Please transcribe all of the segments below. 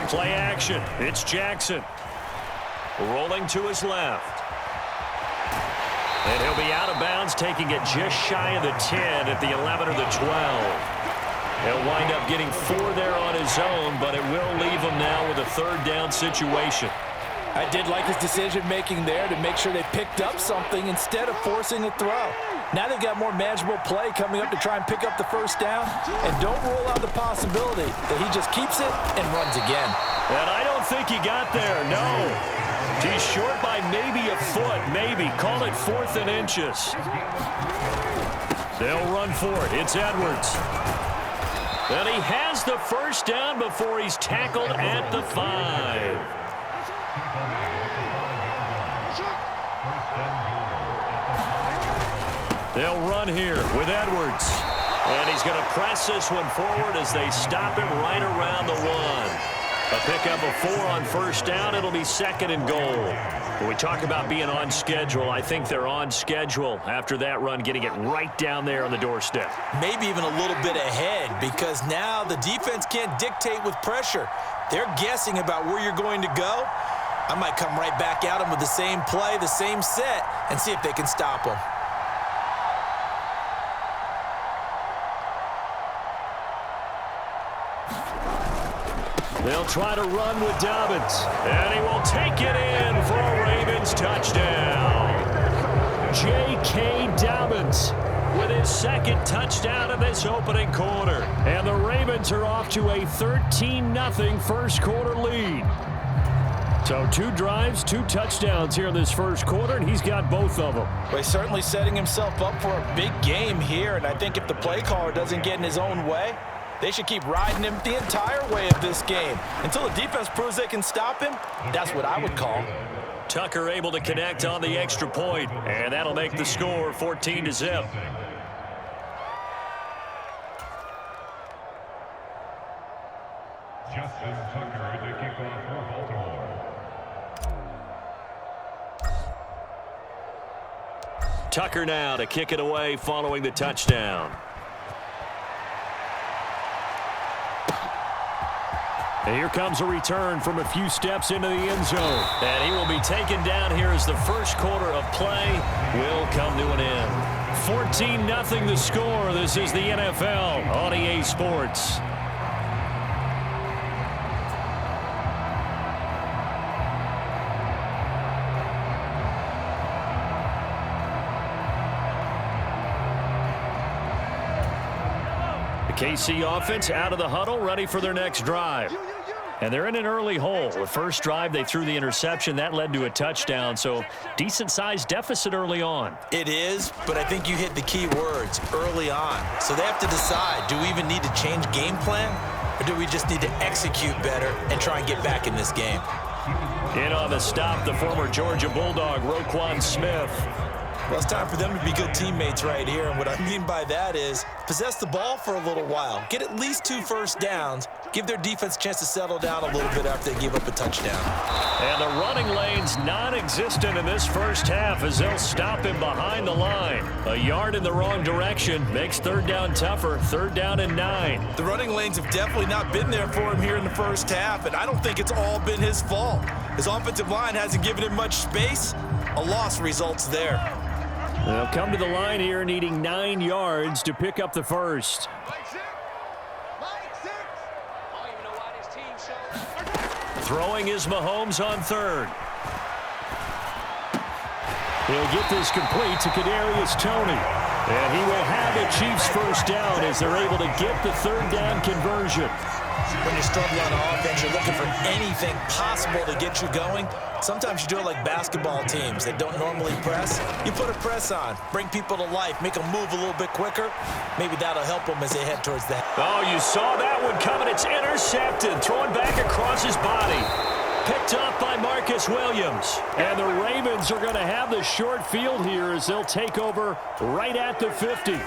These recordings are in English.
Play action. It's Jackson. Rolling to his left. And he'll be out of bounds, taking it just shy of the 10 at the 11 or the 12. He'll wind up getting 4 there on his own, but it will leave him now with a third down situation. I did like his decision-making there to make sure they picked up something instead of forcing a throw. Now they've got more manageable play coming up to try and pick up the first down, and don't rule out the possibility that he just keeps it and runs again. And I don't think he got there, no. He's short by maybe a foot, maybe. Call it 4th and inches. They'll run for it. It's Edwards. And he has the first down before he's tackled at the 5. They'll run here with Edwards. And he's going to press this one forward as they stop him right around the 1. A pickup of 4 on first down. It'll be 2nd and goal. When we talk about being on schedule, I think they're on schedule after that run, getting it right down there on the doorstep. Maybe even a little bit ahead, because now the defense can't dictate with pressure. They're guessing about where you're going to go. I might come right back at them with the same play, the same set, and see if they can stop them. They'll try to run with Dobbins, and he will take it in for a Ravens touchdown. J.K. Dobbins with his 2nd touchdown of this opening quarter. And the Ravens are off to a 13-0 first quarter lead. So 2 drives, 2 touchdowns here in this first quarter, and he's got both of them. Well, he's certainly setting himself up for a big game here, and I think if the play caller doesn't get in his own way, they should keep riding him the entire way of this game. Until the defense proves they can stop him, that's what I would call. Tucker able to connect on the extra point, and that'll make the score 14-0. Justin Tucker to kick off for Baltimore. Tucker now to kick it away following the touchdown. And here comes a return from a few steps into the end zone. And he will be taken down here as the first quarter of play will come to an end. 14-0 the score. This is the NFL on EA Sports. KC offense out of the huddle, ready for their next drive. And they're in an early hole. The first drive, they threw the interception. That led to a touchdown, so decent-sized deficit early on. It is, but I think you hit the key words, early on. So they have to decide, do we even need to change game plan, or do we just need to execute better and try and get back in this game? In on the stop, the former Georgia Bulldog, Roquan Smith. Well, it's time for them to be good teammates right here, and what I mean by that is possess the ball for a little while, get at least 2 first downs, give their defense a chance to settle down a little bit after they give up a touchdown. And the running lane's non-existent in this first half as they'll stop him behind the line. A yard in the wrong direction makes third down tougher, 3rd down and 9. The running lanes have definitely not been there for him here in the first half, and I don't think it's all been his fault. His offensive line hasn't given him much space. A loss results there. They'll come to the line here needing 9 yards to pick up the first. Throwing is Mahomes on 3rd. He'll get this complete to Kadarius Toney. And he will have the Chiefs first down as they're able to get the 3rd down conversion. When you're struggling on offense, you're looking for anything possible to get you going. Sometimes you do it like basketball teams that don't normally press. You put a press on, bring people to life, make them move a little bit quicker. Maybe that'll help them as they head towards that. Oh, you saw that one coming. It's intercepted. Thrown back across his body. Picked up by Marcus Williams. And the Ravens are going to have the short field here as they'll take over right at the 50.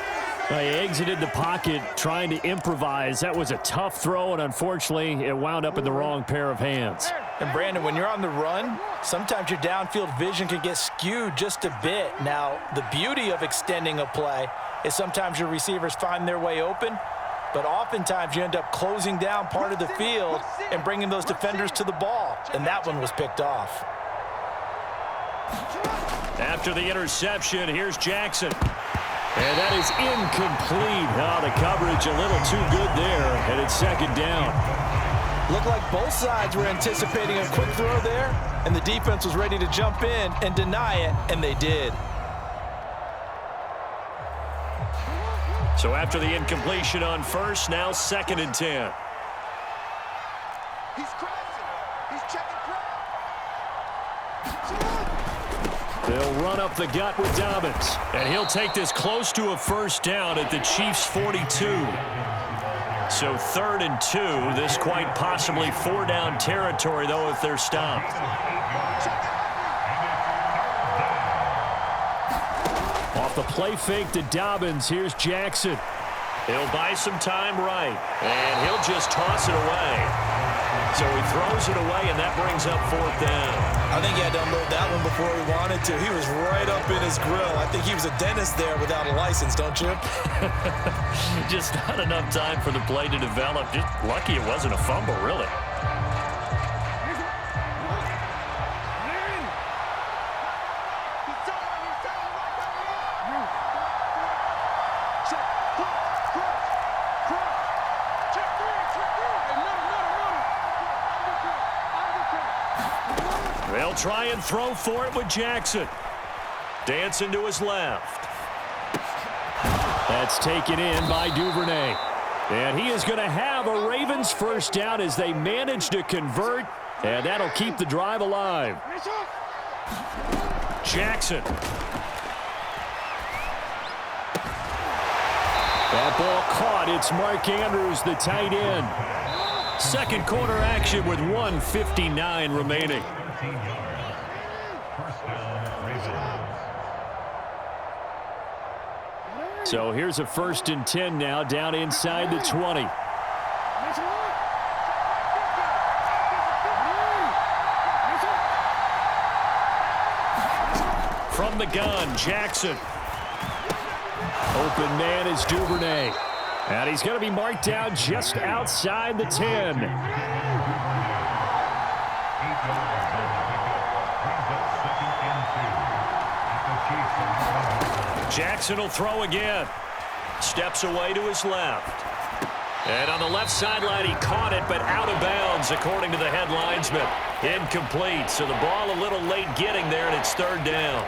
They exited the pocket trying to improvise. That was a tough throw, and unfortunately, it wound up in the wrong pair of hands. And, Brandon, when you're on the run, sometimes your downfield vision can get skewed just a bit. Now, the beauty of extending a play is sometimes your receivers find their way open, but oftentimes you end up closing down part of the field and bringing those defenders to the ball, and that one was picked off. After the interception, here's Jackson. And that is incomplete. Oh, the coverage a little too good there, and it's second down. Looked like both sides were anticipating a quick throw there, and the defense was ready to jump in and deny it, and they did. So after the incompletion on first, now 2nd and 10. He's crossing. He's checking They'll run up the gut with Dobbins. And he'll take this close to a first down at the Chiefs' 42. So 3rd and 2. This quite possibly 4-down territory, though, if they're stopped. Off the play fake to Dobbins, here's Jackson. He'll buy some time right, and he'll just toss it away. So he throws it away, and that brings up 4th down. I think he had to unload that one before he wanted to. He was right up in his grill. I think he was a dentist there without a license, don't you? Just not enough time for the play to develop. Just lucky it wasn't a fumble, really. They'll try and throw for it with Jackson. Dancing to his left. That's taken in by Duvernay. And he is going to have a Ravens first down as they manage to convert. And that'll keep the drive alive. Jackson. That ball caught. It's Mark Andrews, the tight end. Second quarter action with 1:59 remaining. 17 yards. First down, Ravens. So here's a 1st and 10 now, down inside the 20. From the gun, Jackson. Open man is Duvernay. And he's going to be marked down just outside the 10. Jackson will throw again. Steps away to his left. And on the left sideline, he caught it, but out of bounds, according to the head linesman. Incomplete, so the ball a little late getting there, and it's 3rd down.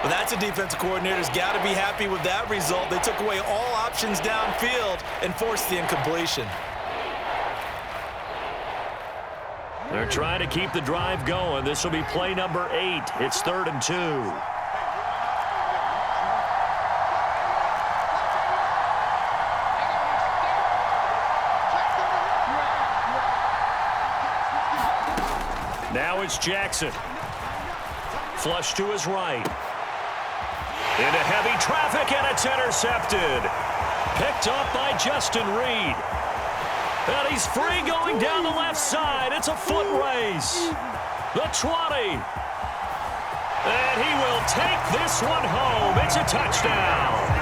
Well, that's a defensive coordinator's got to be happy with that result. They took away all options downfield and forced the incompletion. They're trying to keep the drive going. This will be play number 8. It's 3rd and 2. Now it's Jackson. Flush to his right. Into heavy traffic, and it's intercepted. Picked up by Justin Reed. And he's free going down the left side. It's a foot race. The 20. And he will take this one home. It's a touchdown.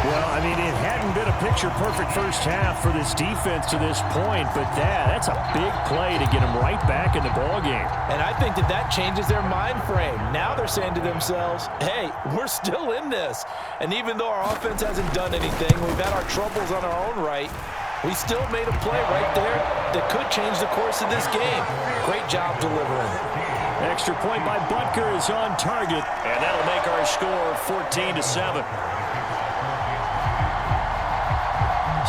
Well, I mean, it hadn't been a picture-perfect first half for this defense to this point, but that's a big play to get them right back in the ballgame. And I think that changes their mind frame. Now they're saying to themselves, hey, we're still in this. And even though our offense hasn't done anything, we've had our troubles on our own right, we still made a play right there that could change the course of this game. Great job delivering. Extra point by Butker is on target, and that'll make our score 14-7.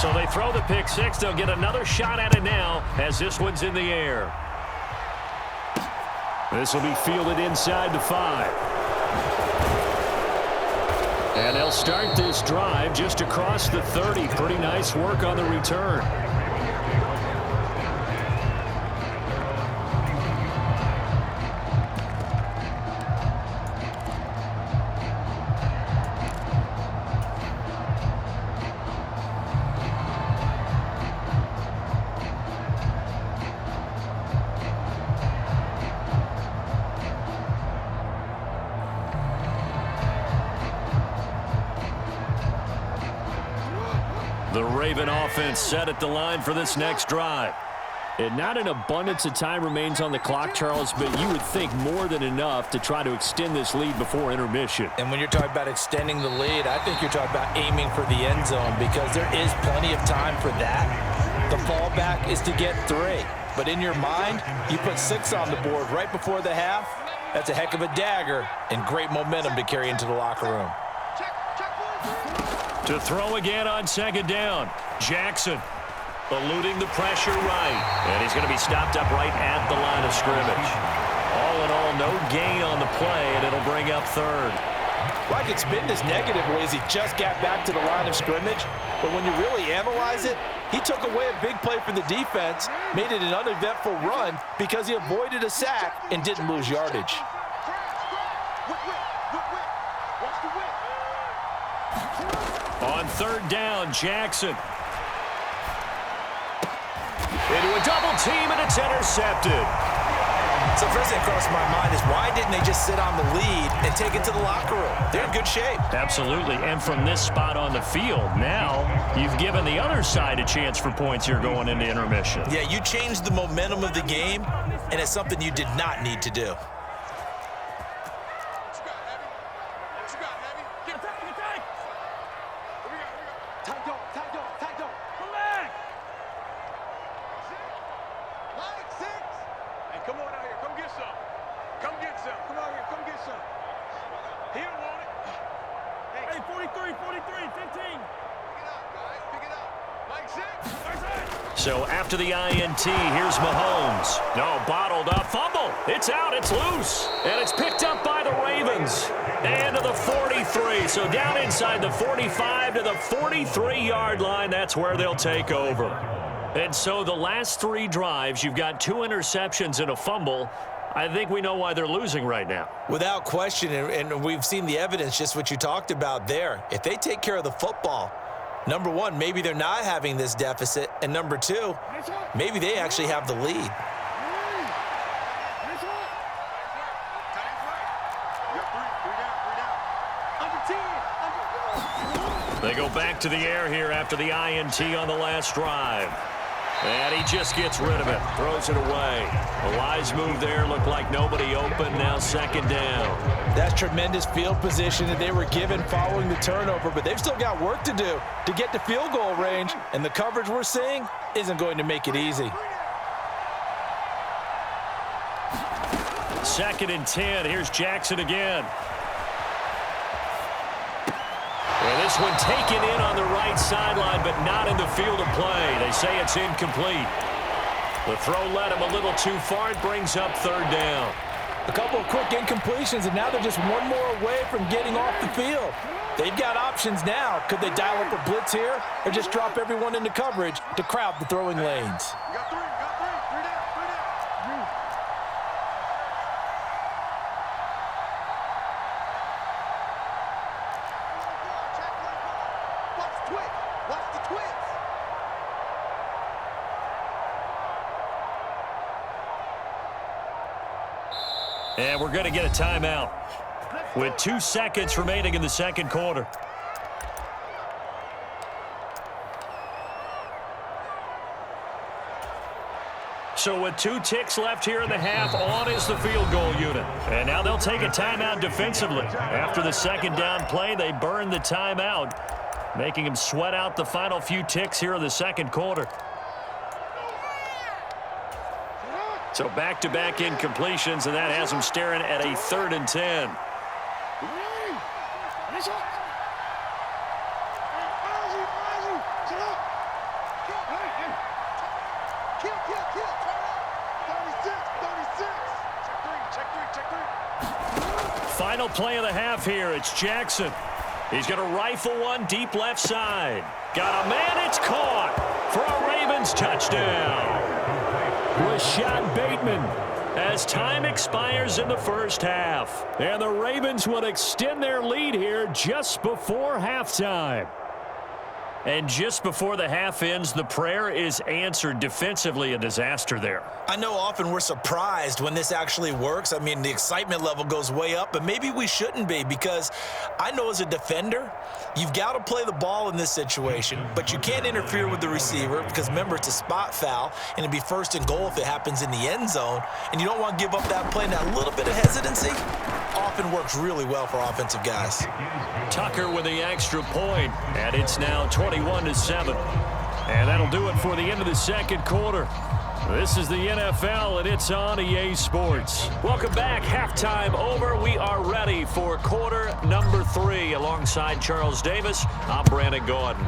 So they throw the pick six. They'll get another shot at it now as this one's in the air. This will be fielded inside the 5. And they'll start this drive just across the 30. Pretty nice work on the return. The Raven offense set at the line for this next drive. And not an abundance of time remains on the clock, Charles, but you would think more than enough to try to extend this lead before intermission. And when you're talking about extending the lead, I think you're talking about aiming for the end zone because there is plenty of time for that. The fallback is to get 3. But in your mind, you put 6 on the board right before the half. That's a heck of a dagger and great momentum to carry into the locker room. To throw again on second down. Jackson eluding the pressure right. And he's going to be stopped up right at the line of scrimmage. All in all, no gain on the play, and it'll bring up third. Like it's been this negative ways he just got back to the line of scrimmage. But when you really analyze it, he took away a big play for the defense, made it an uneventful run because he avoided a sack and didn't lose yardage. On third down, Jackson. Into a double team, and it's intercepted. So first thing that crossed my mind is why didn't they just sit on the lead and take it to the locker room? They're in good shape. Absolutely, and from this spot on the field, now you've given the other side a chance for points here going into intermission. Yeah, you changed the momentum of the game, and it's something you did not need to do. Come on out here. Come get some. Come get some. Come out here. Come get some. He don't want it. Hey, 43, 15. Pick it up, guys. Pick it up. Mike 6. So after the INT, here's Mahomes. No, bottled up. Fumble. It's out. It's loose. And it's picked up by the Ravens. And to the 43. So down inside the 45 to the 43-yard line. That's where they'll take over. And so the last 3 drives, you've got 2 interceptions and a fumble. I think we know why they're losing right now. Without question, and we've seen the evidence, just what you talked about there. If they take care of the football, number 1, maybe they're not having this deficit. And number 2, maybe they actually have the lead. They go back to the air here after the INT on the last drive. And he just gets rid of it, throws it away. A wise move there, looked like nobody open, now second down. That's tremendous field position that they were given following the turnover, but they've still got work to do to get to field goal range, and the coverage we're seeing isn't going to make it easy. 2nd and 10, here's Jackson again. And this one taken in on the right sideline, but not in the field of play. They say it's incomplete. The throw led him a little too far. It brings up third down. A couple of quick incompletions, and now they're just one more away from getting off the field. They've got options now. Could they dial up a blitz here or just drop everyone into coverage to crowd the throwing lanes? You got 3. You got 3. 3 down. 3 down. Watch the twitch. Watch the twitch. And we're going to get a timeout with 2 seconds remaining in the second quarter. So with 2 ticks left here in the half, on is the field goal unit. And now they'll take a timeout defensively. After the second down play, they burn the timeout, making them sweat out the final few ticks here in the second quarter. So back-to-back incompletions, and that has them staring at a 3rd and 10. Final play of the half here. It's Jackson. He's going to rifle one deep left side. Got a man. It's caught for a Ravens touchdown. Rashad Bateman as time expires in the first half. And the Ravens will extend their lead here just before halftime. And just before the half ends, the prayer is answered. Defensively, a disaster there. I know often we're surprised when this actually works. I mean, the excitement level goes way up, but maybe we shouldn't be, because I know as a defender, you've got to play the ball in this situation, but you can't interfere with the receiver because, remember, it's a spot foul, and it'd be first and goal if it happens in the end zone, and you don't want to give up that play. Now, a little bit of hesitancy often works really well for offensive guys. Tucker with the extra point, and it's now 21-7. And that'll do it for the end of the second quarter. This is the NFL, and it's on EA Sports. Welcome back. Halftime over. We are ready for quarter number 3. Alongside Charles Davis, I'm Brandon Gordon.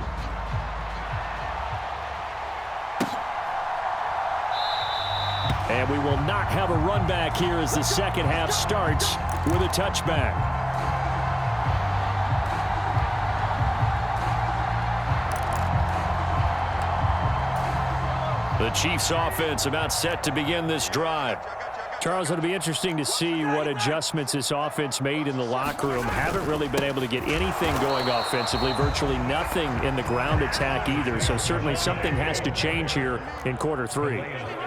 And we will not have a run back here as the second half starts with a touchback. The Chiefs offense about set to begin this drive. Charles, it'll be interesting to see what adjustments this offense made in the locker room. Haven't really been able to get anything going offensively, virtually nothing in the ground attack either. So certainly something has to change here in quarter 3.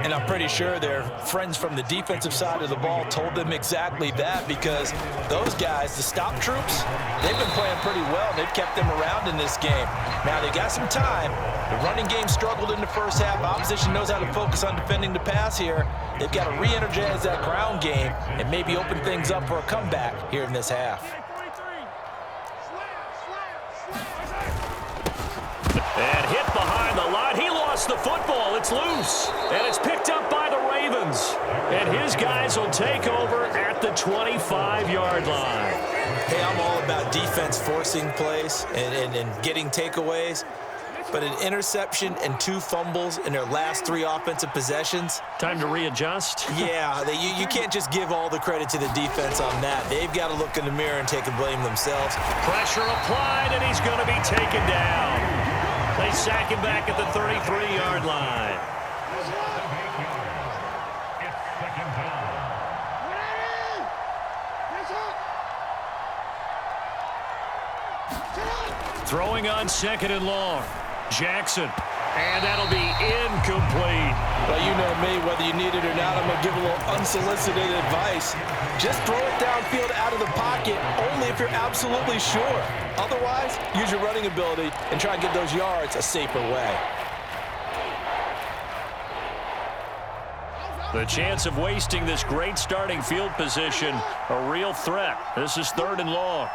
And I'm pretty sure their friends from the defensive side of the ball told them exactly that, because those guys, the stop troops, they've been playing pretty well. They've kept them around in this game. Now they got some time. The running game struggled in the first half. Opposition knows how to focus on defending the pass here. They've got to re-energize that ground game and maybe open things up for a comeback here in this half. And hit behind the line. He lost the football. It's loose. And it's picked up by the Ravens. And his guys will take over at the 25-yard line. Hey, I'm all about defense forcing plays and getting takeaways. But an interception and 2 fumbles in their last 3 offensive possessions. Time to readjust? Yeah, you can't just give all the credit to the defense on that. They've got to look in the mirror and take the blame themselves. Pressure applied, and he's going to be taken down. They sack him back at the 33-yard line. Throwing on 2nd and long. Jackson, and that'll be incomplete. Well, you know me, whether you need it or not, I'm going to give a little unsolicited advice. Just throw it downfield out of the pocket, only if you're absolutely sure. Otherwise, use your running ability and try and get those yards a safer way. The chance of wasting this great starting field position, a real threat. This is 3rd and long.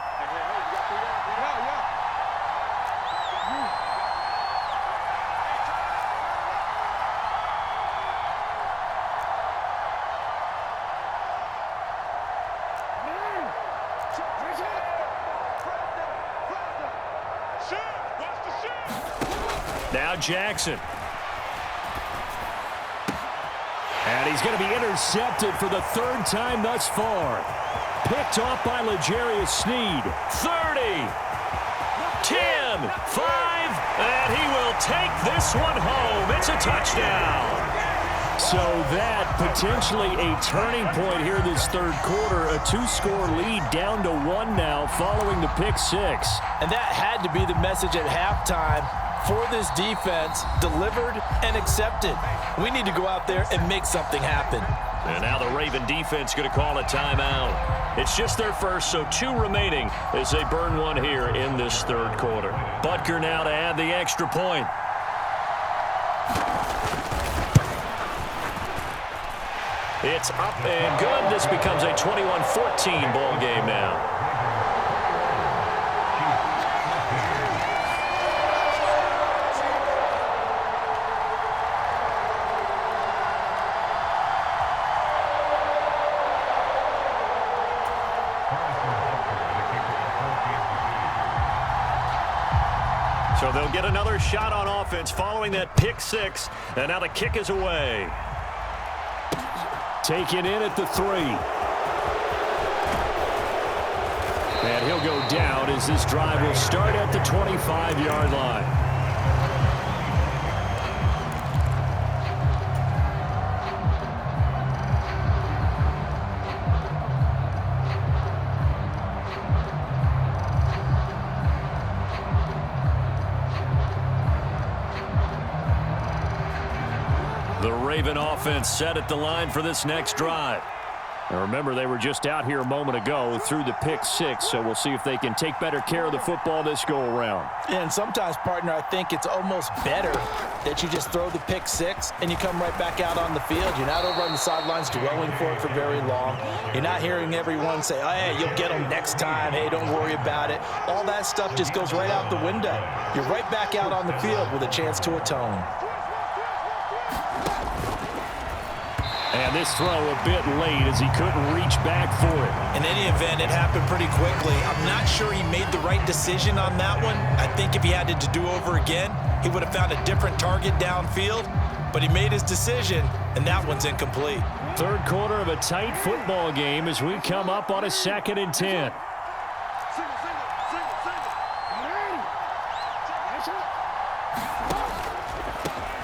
Now Jackson. And he's going to be intercepted for the 3rd time thus far. Picked off by L'Jarius Sneed. 30, 10, 5, and he will take this one home. It's a touchdown. So that potentially a turning point here this 3rd quarter. A 2-score lead down to 1 now following the pick 6. And that had to be the message at halftime for this defense, delivered and accepted. We need to go out there and make something happen. And now the Raven defense going to call a timeout. It's just their first, so 2 remaining as they burn one here in this 3rd quarter. Butker now to add the extra point. It's up and good. This becomes a 21-14 ball game now. So they'll get another shot on offense following that pick 6, and now the kick is away. Taken in at the 3. And he'll go down as this drive will start at the 25-yard line. The Raven offense set at the line for this next drive. And remember, they were just out here a moment ago through the pick six, so we'll see if they can take better care of the football this go-around. And sometimes, partner, I think it's almost better that you just throw the pick six and you come right back out on the field. You're not over on the sidelines dwelling for it for very long. You're not hearing everyone say, oh, hey, you'll get them next time. Hey, don't worry about it. All that stuff just goes right out the window. You're right back out on the field with a chance to atone. And this throw a bit late as he couldn't reach back for it. In any event, it happened pretty quickly. I'm not sure he made the right decision on that one. I think if he had it to do over again, he would have found a different target downfield. But he made his decision, and that one's incomplete. Third quarter of a tight football game as we come up on a 2nd and 10.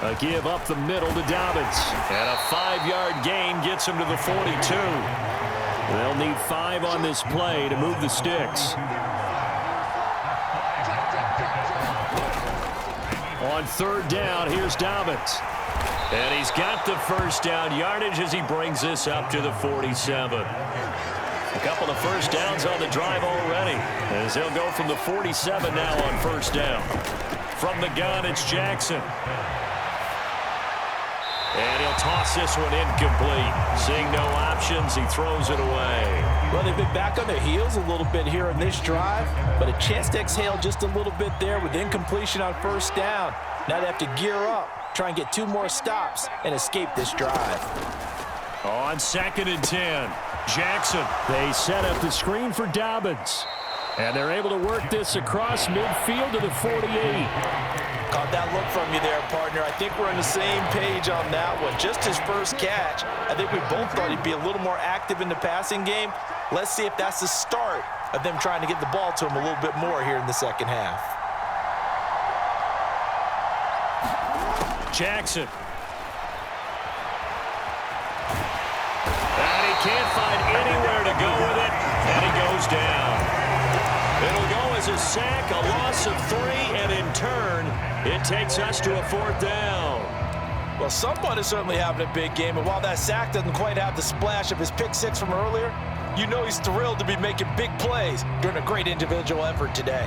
A give up the middle to Dobbins. And a 5-yard gain gets him to the 42. They'll need 5 on this play to move the sticks. On 3rd down, here's Dobbins. And he's got the first down yardage as he brings this up to the 47. A couple of first downs on the drive already, as they'll go from the 47 now on 1st down. From the gun, it's Jackson. And he'll toss this one incomplete. Seeing no options, he throws it away. Well, they've been back on their heels a little bit here in this drive, but a chance to exhale just a little bit there with incompletion on 1st down. Now they have to gear up, try and get 2 more stops, and escape this drive. On 2nd and 10, Jackson. They set up the screen for Dobbins. And they're able to work this across midfield to the 48. Caught that look from you there, partner. I think we're on the same page on that one. Just his first catch. I think we both thought he'd be a little more active in the passing game. Let's see if that's the start of them trying to get the ball to him a little bit more here in the 2nd half. Jackson. And he can't find anywhere to go with it, and he goes down. It'll go as a sack, a loss of 3, and in turn, it takes us to a 4th down. Well, someone is certainly having a big game, and while that sack doesn't quite have the splash of his pick six from earlier, you know he's thrilled to be making big plays during a great individual effort today.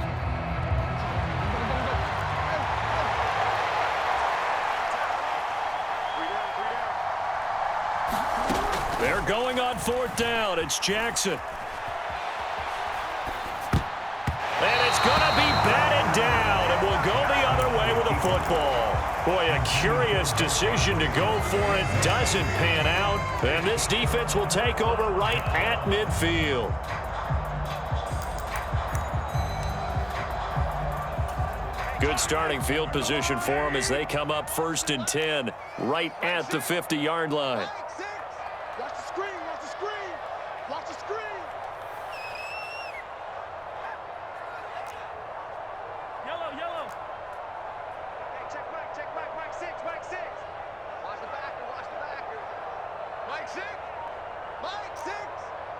They're going on 4th down. It's Jackson. And it's going to be batted down, and we'll go the other way with the football. Boy, a curious decision to go for it. Doesn't pan out, and this defense will take over right at midfield. Good starting field position for them as they come up 1st and 10, right at the 50-yard line. Watch the screen, watch the screen, watch the screen. Yellow. Hey, check Mike 6. Watch the backer. Mike 6.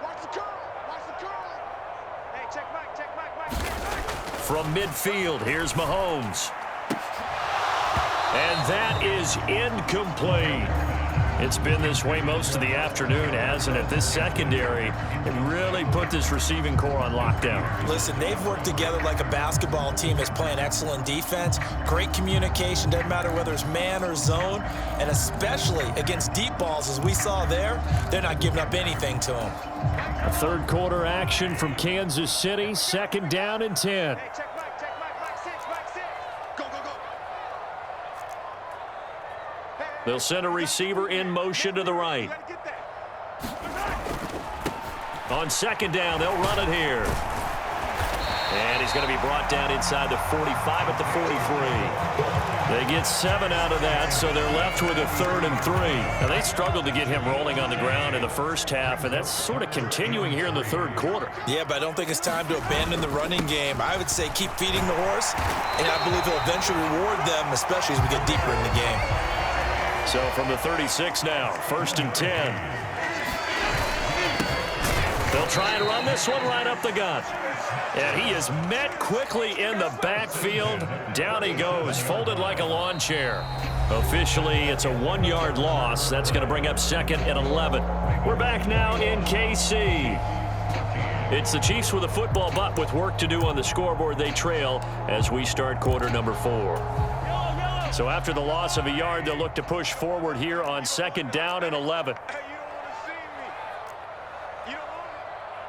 Watch the curl. Hey, check Mike 6. From midfield, here's Mahomes. And that is incomplete. It's been this way most of the afternoon, hasn't it? This secondary really put this receiving core on lockdown. Listen, they've worked together like a basketball team that's playing excellent defense. Great communication, doesn't matter whether it's man or zone. And especially against deep balls, as we saw there, they're not giving up anything to them. A 3rd quarter action from Kansas City, 2nd down and 10. Hey, check Mike 6. Go. They'll send a receiver in motion to the right. On 2nd down, they'll run it here. And he's going to be brought down inside the 45 at the 43. They get 7 out of that, so they're left with a 3rd and 3. Now, they struggled to get him rolling on the ground in the 1st half, and that's sort of continuing here in the 3rd quarter. Yeah, but I don't think it's time to abandon the running game. I would say keep feeding the horse, and I believe he'll eventually reward them, especially as we get deeper in the game. So from the 36 now, 1st and 10. They'll try and run this one right up the gut. And he is met quickly in the backfield. Down he goes, folded like a lawn chair. Officially, it's a 1-yard loss. That's going to bring up 2nd and 11. We're back now in KC. It's the Chiefs with a football, but with work to do on the scoreboard, they trail as we start quarter number 4. So after the loss of a yard, they'll look to push forward here on 2nd down and 11. Hey, you don't want to see me. You don't want me.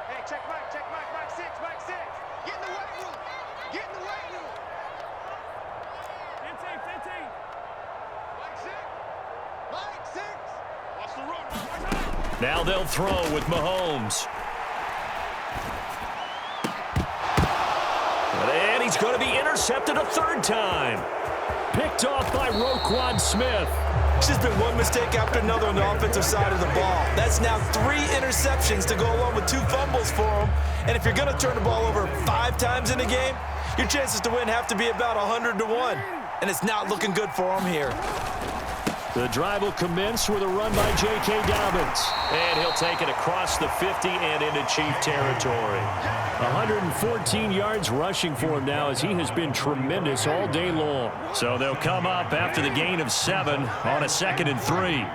Hey, check Mike, Mike 6, Mike 6. Get in the weight room. Get in the weight room. 15. Mike 6. Mike 6. Watch the run. Now they'll throw with Mahomes. And he's going to be intercepted a 3rd time. Picked off by Roquan Smith. It's just been one mistake after another on the offensive side of the ball. That's now 3 interceptions to go along with 2 fumbles for him. And if you're going to turn the ball over 5 times in a game, your chances to win have to be about 100-1. And it's not looking good for him here. The drive will commence with a run by J.K. Dobbins. And he'll take it across the 50 and into Chief territory. 114 yards rushing for him now as he has been tremendous all day long. So they'll come up after the gain of 7 on a 2nd and 3.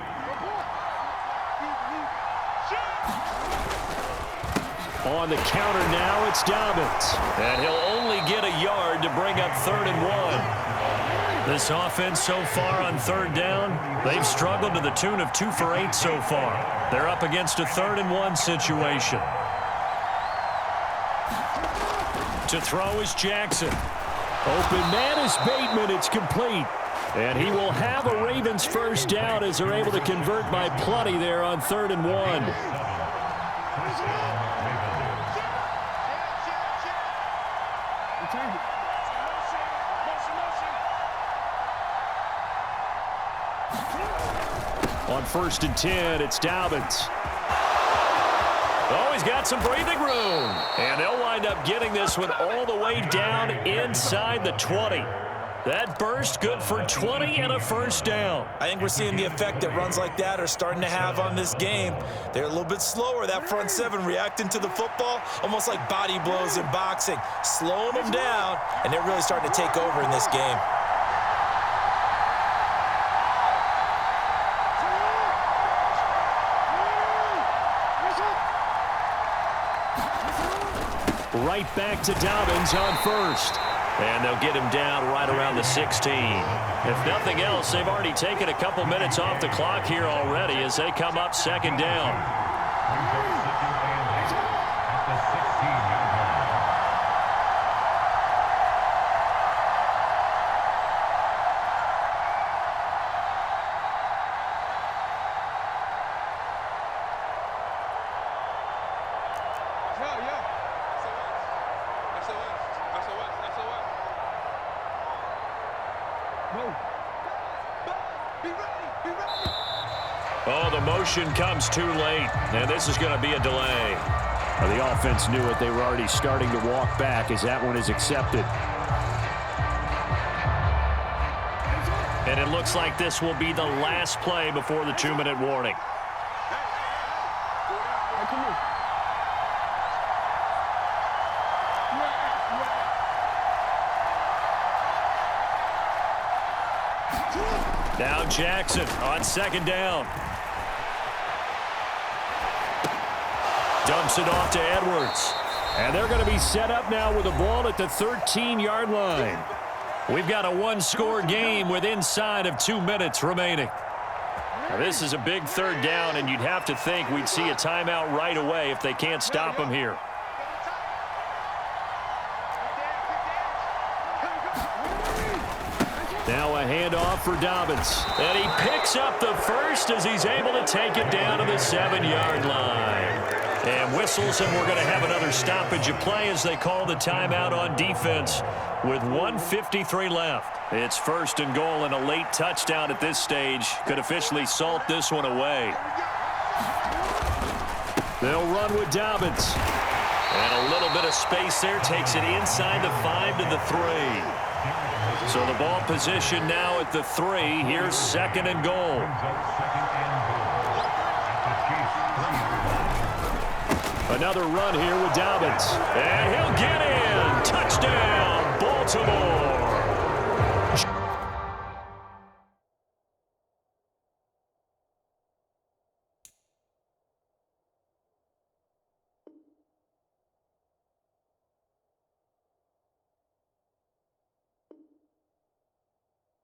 On the counter now, it's Dobbins. And he'll only get a yard to bring up 3rd and 1. This offense so far on 3rd down, they've struggled to the tune of 2 for 8 so far. They're up against a 3rd and 1 situation. To throw is Jackson. Open man is Bateman. It's complete. And he will have a Ravens 1st down as they're able to convert by plenty there on 3rd and 1. On 1st and 10, it's Dobbins. Oh, he's got some breathing room. And they'll wind up getting this one all the way down inside the 20. That burst good for 20 and a 1st down. I think we're seeing the effect that runs like that are starting to have on this game. They're a little bit slower, that front 7, reacting to the football, almost like body blows in boxing, slowing them down, and they're really starting to take over in this game. Right back to Dobbins on 1st. And they'll get him down right around the 16. If nothing else, they've already taken a couple minutes off the clock here already as they come up 2nd down. Oh, the motion comes too late, and this is going to be a delay. Well, the offense knew it. They were already starting to walk back as that one is accepted. And it looks like this will be the last play before the 2-minute warning. Now Jackson on 2nd down. Dumps it off to Edwards. And they're going to be set up now with the ball at the 13-yard line. We've got a 1-score game with inside of 2 minutes remaining. Now, this is a big 3rd down, and you'd have to think we'd see a timeout right away if they can't stop them here. Now a handoff for Dobbins. And he picks up the 1st as he's able to take it down to the 7-yard line. And whistles, and we're going to have another stoppage of play as they call the timeout on defense with 1:53 left. It's 1st and goal, and a late touchdown at this stage could officially salt this one away. They'll run with Dobbins. And a little bit of space there takes it inside the 5 to the 3. So the ball position now at the 3. Here's 2nd and goal. Another run here with Dobbins. And he'll get in. Touchdown, Baltimore.